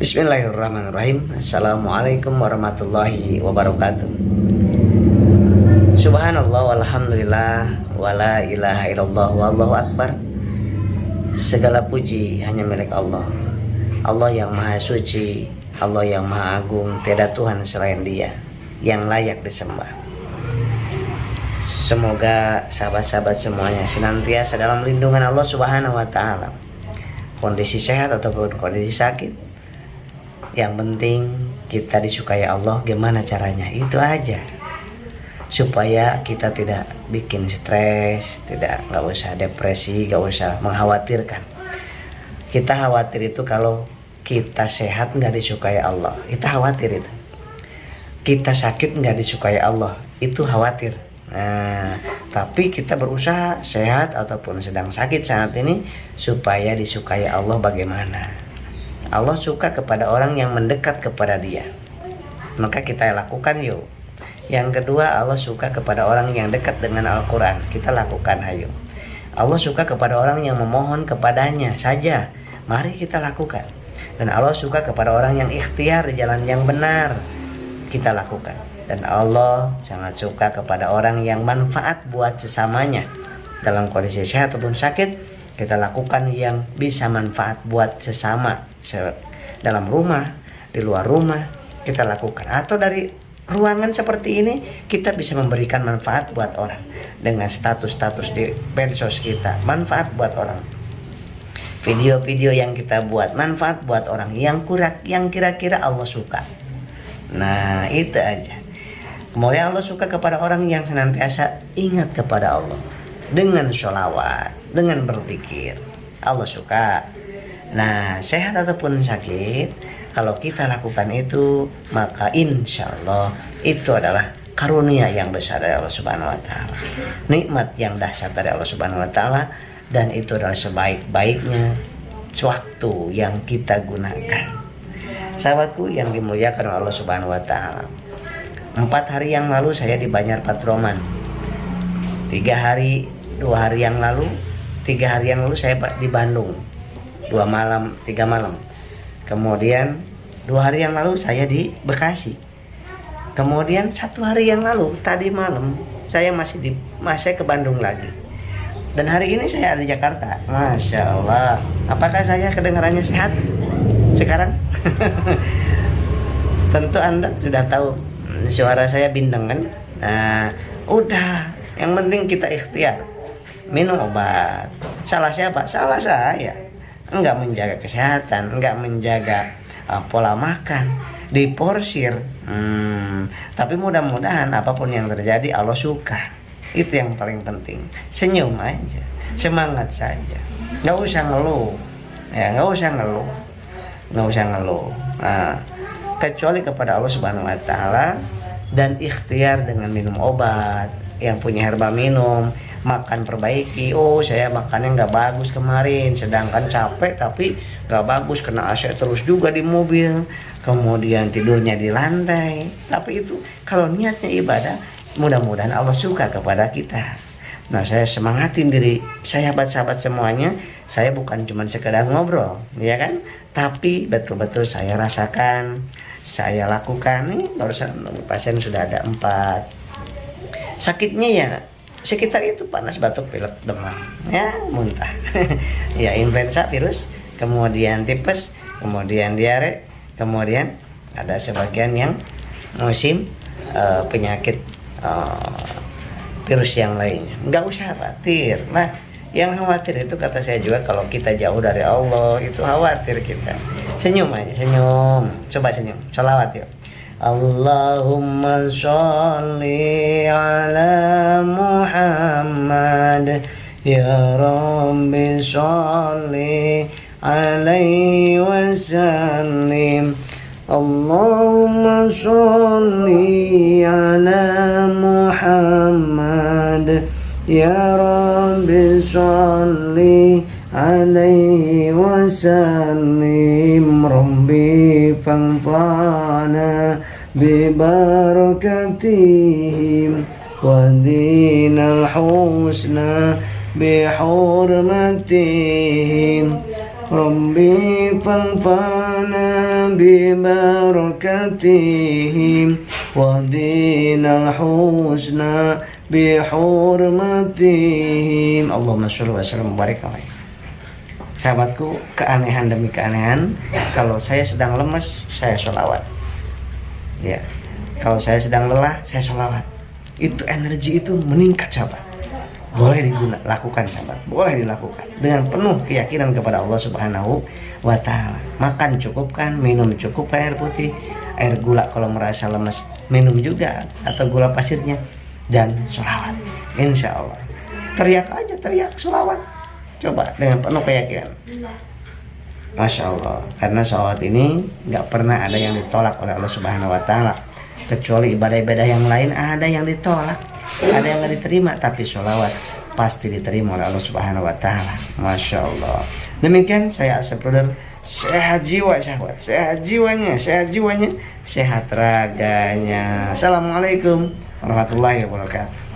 Bismillahirrahmanirrahim. Assalamualaikum warahmatullahi wabarakatuh. Subhanallah walhamdulillah wala ilaha illallah wallahu akbar. Segala puji hanya milik Allah. Allah yang maha suci, Allah yang maha agung, tiada Tuhan selain Dia yang layak disembah. Semoga sahabat-sahabat semuanya senantiasa dalam lindungan Allah Subhanahu wa taala. Kondisi sehat ataupun kondisi sakit, yang penting kita disukai Allah. Gimana caranya? Itu aja, supaya kita tidak bikin stres, nggak usah depresi, nggak usah mengkhawatirkan. Kita khawatir itu kalau kita sehat nggak disukai Allah, kita khawatir itu. Kita sakit nggak disukai Allah, itu khawatir. Nah, tapi kita berusaha sehat ataupun sedang sakit saat ini supaya disukai Allah. Bagaimana? Allah suka kepada orang yang mendekat kepada Dia, maka kita lakukan yuk. Yang kedua, Allah suka kepada orang yang dekat dengan Al-Quran, kita lakukan ayo. Allah suka kepada orang yang memohon kepadanya saja, mari kita lakukan. Dan Allah suka kepada orang yang ikhtiar di jalan yang benar, kita lakukan. Dan Allah sangat suka kepada orang yang manfaat buat sesamanya. Dalam kondisi sehat ataupun sakit, kita lakukan yang bisa manfaat buat sesama. Dalam rumah, di luar rumah, kita lakukan. Atau dari ruangan seperti ini, kita bisa memberikan manfaat buat orang. Dengan status-status di medsos kita, manfaat buat orang. Video-video yang kita buat, manfaat buat orang yang kira-kira Allah suka. Nah, itu aja. Kemudian Allah suka kepada orang yang senantiasa ingat kepada Allah dengan sholawat, dengan berzikir. Allah suka. Nah, sehat ataupun sakit, kalau kita lakukan itu, maka insya Allah itu adalah karunia yang besar dari Allah Subhanahu wa taala, nikmat yang dahsyat dari Allah Subhanahu wa taala, dan itu adalah sebaik-baiknya waktu yang kita gunakan. Sahabatku yang dimuliakan oleh Allah Subhanahu wa taala, 4 hari yang lalu saya di Banjar Patroman. 2 hari yang lalu saya di Bandung. 2 malam, 3 malam. Kemudian 2 hari yang lalu saya di Bekasi. Kemudian 1 hari yang lalu, tadi malam, saya masih ke Bandung lagi. Dan hari ini saya ada di Jakarta. Masya Allah. Apakah saya kedengarannya sehat sekarang? Tentu Anda sudah tahu suara saya bintang kan. Nah, udah. Yang penting kita ikhtiar minum obat. Salah siapa? Salah saya. Enggak menjaga kesehatan, enggak menjaga pola makan, diporsir. Tapi mudah-mudahan apapun yang terjadi Allah suka. Itu yang paling penting. Senyum aja, semangat saja. Enggak usah ngeluh. Ya, enggak usah ngeluh. Nah, kecuali kepada Allah Subhanahu wa taala, dan ikhtiar dengan minum obat. Yang punya herbal minum, makan perbaiki. Oh, saya makannya nggak bagus kemarin, sedangkan capek tapi nggak bagus, kena AC terus juga di mobil, kemudian tidurnya di lantai. Tapi itu kalau niatnya ibadah, mudah-mudahan Allah suka kepada kita. Nah, saya semangatin diri sahabat-sahabat semuanya. Saya bukan cuma sekedar ngobrol, ya kan, tapi betul-betul saya rasakan, saya lakukan. Nih barusan pasien sudah ada 4. Sakitnya ya sekitar itu, panas, batuk, pilek, demam, ya muntah. Ya influenza virus, kemudian tipes, kemudian diare, kemudian ada sebagian yang musim penyakit virus yang lainnya. Nggak usah khawatir. Nah, yang khawatir itu kata saya juga, kalau kita jauh dari Allah itu khawatir kita. Senyum aja, senyum. Coba senyum. Sholawat yuk. Allahumma sholli ala Muhammad, ya Rabbi sholli alaihi wasallim. Allahumma sholli ala Muhammad, ya Rabbi sholli alaihi wasallim. Rabbi fanfa'na bibarakatihim wa dinal husna bihurmatihim. Rabbi fanfa'na bi barakatihim wahdinal husna bi hurmatihim. Allahumma sholli wa sallim wa barik alaihi. Sahabatku, keanehan demi keanehan, kalau saya sedang lemes, saya sholawat. Ya, kalau saya sedang lelah, saya sholawat. Itu energi itu meningkat, sahabat. Boleh lakukan, sahabat. Boleh dilakukan dengan penuh keyakinan kepada Allah Subhanahu wa Ta'ala. Makan cukupkan, minum cukupkan air putih, air gula kalau merasa lemes minum juga, atau gula pasirnya, dan sholawat. Insya Allah. Teriak aja, teriak sholawat. Coba dengan penuh keyakinan. Masya Allah. Karena sholawat ini nggak pernah ada yang ditolak oleh Allah Subhanahu wa Ta'ala. Kecuali ibadah-ibadah yang lain ada yang ditolak, ada yang nggak diterima, tapi sholawat pasti diterima oleh Allah Subhanahu wa Ta'ala. Masya Allah. Demikian saya Asep Brother. Sehat jiwa, sahabat. Sehat jiwanya, sehat raganya. Assalamualaikum warahmatullahi wabarakatuh.